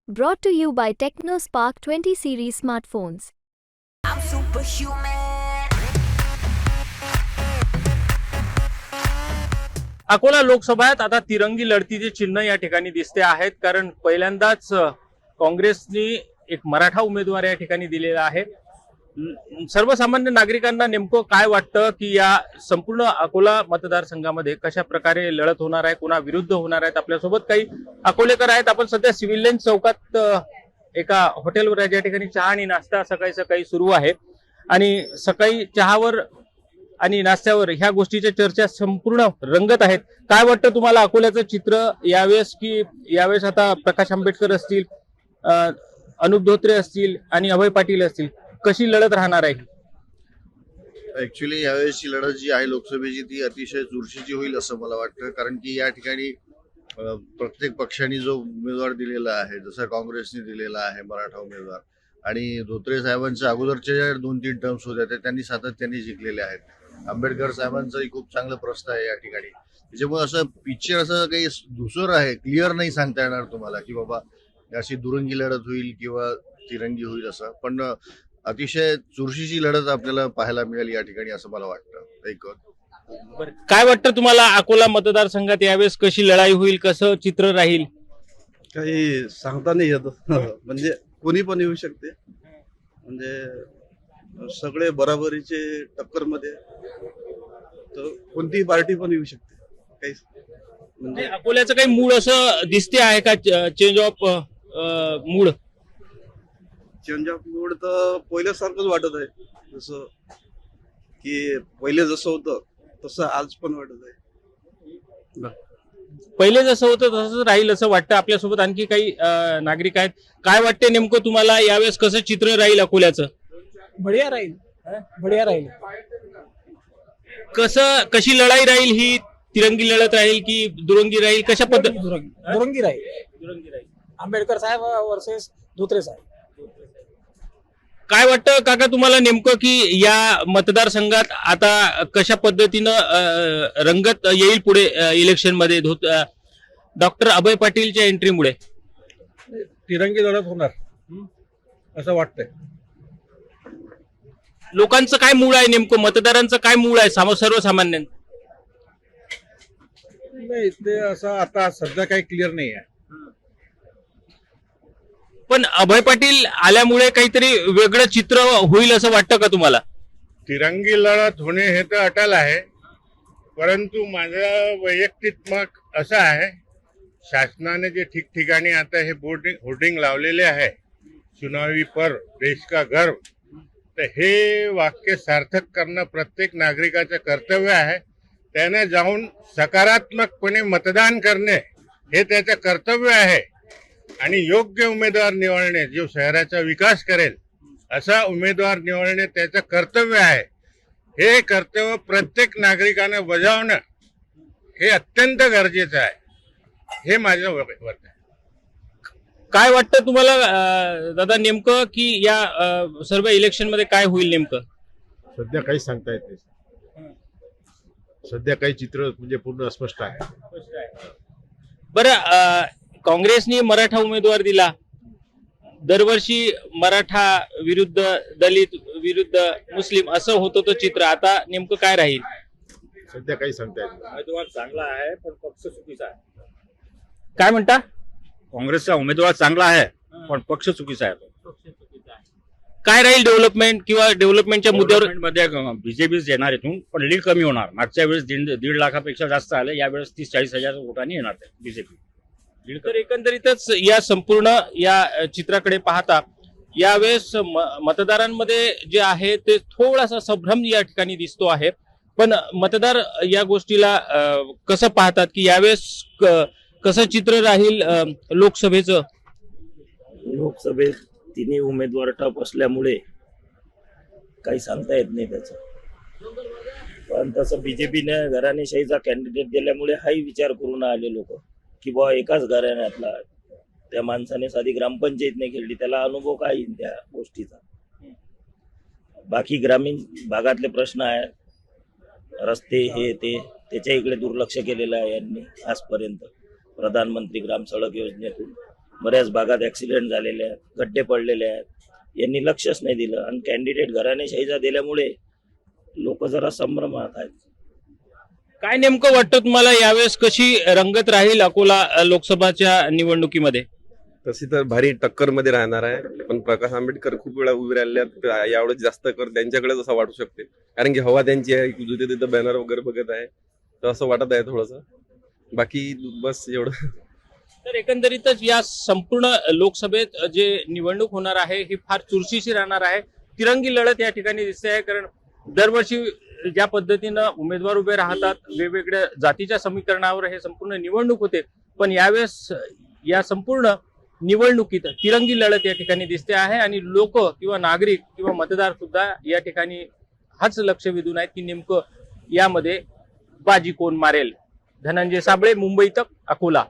Brought to you by TechnoSpark 20 series smartphones. I'm superhuman. Akola लोकसभेत आता तिरंगी लढतीचे चिन्ह या ठिकाणी दिसते आहेत, कारण पहिल्यांदाच काँग्रेसने एक मराठा उमेदवार या ठिकाणी दिलेला आहे. सर्वसामान्य नागरिकांना नेमकं काय वाटतं की या संपूर्ण अकोला मतदारसंघामध्ये कशा प्रकारे लढत होणार आहे, कोणा विरुद्ध होणार आहेत. आपल्यासोबत काही अकोलेकर आहेत. आपण सध्या सिव्हिल लाईन चौकात एका हॉटेलवर आहे, ज्या ठिकाणी चहा आणि नाश्ता सकाळी सकाळी सुरू आहे. आणि सकाळी चहावर आणि नाश्त्यावर ह्या गोष्टीच्या चर्चा संपूर्ण रंगत आहेत. काय वाटतं तुम्हाला अकोल्याचं चित्र यावेळेस, की यावेळेस आता प्रकाश आंबेडकर असतील, अनुप धोत्रे असतील आणि अभय पाटील असतील, कशी लढत राहणार आहे? ऍक्च्युली यावेळेसची लढत जी आहे लोकसभेची ती अतिशय चुरशीची होईल असं मला वाटतं. कारण की या ठिकाणी प्रत्येक पक्षाने जो उमेदवार दिलेला आहे, जसं काँग्रेसने दिलेला आहे मराठा उमेदवार, आणि धोत्रे साहेबांच्या अगोदरच्या ज्या 2-3 टर्म्स होत्या त्या त्यांनी सातत्याने जिंकलेले आहेत. आंबेडकर साहेबांचंही खूप चांगलं प्रश्न आहे या ठिकाणी. त्याच्यामुळे असं पिक्चर असं काही धुसर आहे, क्लिअर नाही सांगता येणार तुम्हाला की बाबा अशी दुरंगी लढत होईल किंवा तिरंगी होईल असं. पण अतिशय चुरशीची लढत आपल्याला पाहायला मिळेल या ठिकाणी असं मला वाटतं. एक काय वाटतं तुम्हाला अकोला मतदारसंघात यावेळेस कशी लढाई होईल, कसं चित्र राहील? काही सांगता नाही येत. म्हणजे कोणी पण येऊ शकते. म्हणजे सगळे बराबरीचे टक्कर मध्ये, तर कोणतीही पार्टी पण येऊ शकते. काही म्हणजे अकोल्याचं काही मूळ असं दिसते आहे का, change of mood? Change of mood तर पहिल्यासारखंच वाटत आहे. जसं की पहिले जसं होतं तसं आज पण वाटत आहे. पहिले जसं होतं तसंच राहील असं वाटतं. आपल्यासोबत आणखी काही नागरिक आहेत. काय वाटते नेमकं तुम्हाला, यावेळेस कसं चित्र राहील अकोल्याचं? बढ़िया राहील, बढ़िया राहील. कशी लढाई राहील? ही तिरंगी लढत राहील की दुरंगी राहील? कशा पद्धती? दुरंगी राहील. आंबेडकर साहेब वर्सेस धोत्रे साहेब. काय वाटतं काका तुम्हाला नेमकं, की या मतदारसंघात आता कशा पद्धतीनं रंगत येईल पुढे इलेक्शन मध्ये डॉक्टर अभय पाटीलच्या एंट्रीमुळे? तिरंगी लढत होणार असं वाटतंय. लोकांचं काय मूळ आहे नेमकं, मतदारांचं काय मूळ आहे सर्वसामान्यांचं? नाही, ते असं आता सध्या काही क्लिअर नाही आहे. पण अभय पाटील आल्यामुळे काहीतरी वेगळं चित्र होईल असं वाटतं का तुम्हाला? तिरंगी लढत होणे हे तर अटल आहे, परंतु माझं वैयक्तिक मत असं आहे, शासनाने जे ठिकठिकाणी आता हे होर्डिंग लावलेले आहे, चुनावी पर देश का गर्व, तर हे वाक्य सार्थक करणं प्रत्येक नागरिकाचं कर्तव्य आहे. त्याने जाऊन सकारात्मकपणे मतदान करणे हे त्याचं कर्तव्य आहे. आणि योग्य उमेदवार निवडणे, जो शहराचा विकास करेल असा उमेदवार निवडणे त्याचं कर्तव्य आहे. हे कर्तव्य प्रत्येक नागरिकानं बजावणं हे अत्यंत गरजेचं आहे. हे माझं मत आहे. काय वाटतं तुम्हाला दादा नेमकं, की या सर्व इलेक्शन मध्ये काय होईल नेमकं? सध्या काही सांगता येत नाही. सध्या काही चित्र म्हणजे पूर्ण अस्पष्ट आहे. बरं, काँग्रेसने मराठा उमेदवार दिला. दरवर्षी मराठा विरुद्ध दलित विरुद्ध मुस्लिम असं होतं तो चित्र. आता नेमकं काय राहील? सध्या काही सांगता येत नाही. उमेदवार चांगला आहे पण पक्ष चुकीचा आहे. काय म्हणता? काँग्रेसचा उमेदवार चांगला आहे पण पक्ष चुकीचा आहे. काय राहील डेव्हलपमेंट किंवा डेव्हलपमेंटच्या मुद्द्यावर? मध्ये बीजेपी येणार इथून, पण लीड कमी होणार. मागच्या वेळेस 1.5 लाखापेक्षा जास्त आले, यावेळेस 30-40 हजार वोटांनी येणार बीजेपी. तर एकंदरीतच या संपूर्ण या चित्राकडे पाहता यावेळेस मतदारांमध्ये जे आहे ते थोडासा संभ्रम या ठिकाणी दिसतो आहे. पण मतदार या गोष्टीला कसं पाहतात, की यावेळेस कसं चित्र राहील लोकसभेचं? लोकसभेत तिन्ही उमेदवार टप असल्यामुळे काही सांगता येत नाही त्याचं. पण तसं बीजेपीने घराणेशाहीचा कॅन्डिडेट दिल्यामुळे हाही विचार करून आले लोक, की बुवा एकाच घराण्यातला त्या माणसाने साधी ग्रामपंचायत नाही खेळली, त्याला अनुभव काय येईल त्या गोष्टीचा. बाकी ग्रामीण भागातले प्रश्न आहेत, रस्ते हे ते, त्याच्या इकडे दुर्लक्ष केलेलं आहे यांनी आजपर्यंत. प्रधानमंत्री ग्राम सडक योजनेतून बऱ्याच भागात ऍक्सिडेंट झालेले आहेत, गड्डे पडलेले आहेत. यांनी लक्षच नाही दिलं आणि कॅन्डिडेट घराणेशाहीचा दिल्यामुळे लोक जरा संभ्रमात आहेत. काय नेमकं वाटतं तुम्हाला यावेळेस कशी रंगत राहील अकोला लोकसभाच्या निवडणुकीमध्ये? तशी तर भारी टक्कर मध्ये राहणार आहे, पण प्रकाश आंबेडकर खूप वेळा उभे राहिले आहेत. यावेळेस जास्त कर त्यांच्याकडेच असं वाटू शकते, कारण की हवा त्यांची आहे. जिथे तिथं बॅनर वगैरे बघत आहे तर असं वाटत आहे थोडस. बाकी बस एवढं. तर एकंदरीतच या संपूर्ण लोकसभेत जे निवडणूक होणार आहे ही फार चुरशीची राहणार आहे. तिरंगी लढत या ठिकाणी दिसते आहे, कारण दरवर्षी ज्या पद्धतीनं उमेदवार उभे राहतात वेगवेगळ्या जातीच्या समीकरणावर हे संपूर्ण निवडणूक होते, पण यावेळेस या संपूर्ण निवडणुकीत तिरंगी लढत या ठिकाणी दिसते आहे आणि लोक किंवा नागरिक किंवा मतदार सुद्धा या ठिकाणी हाच लक्ष वेधून आहेत की नेमकं यामध्ये बाजी कोण मारेल. धनंजय साबळे, मुंबई तक, अकोला.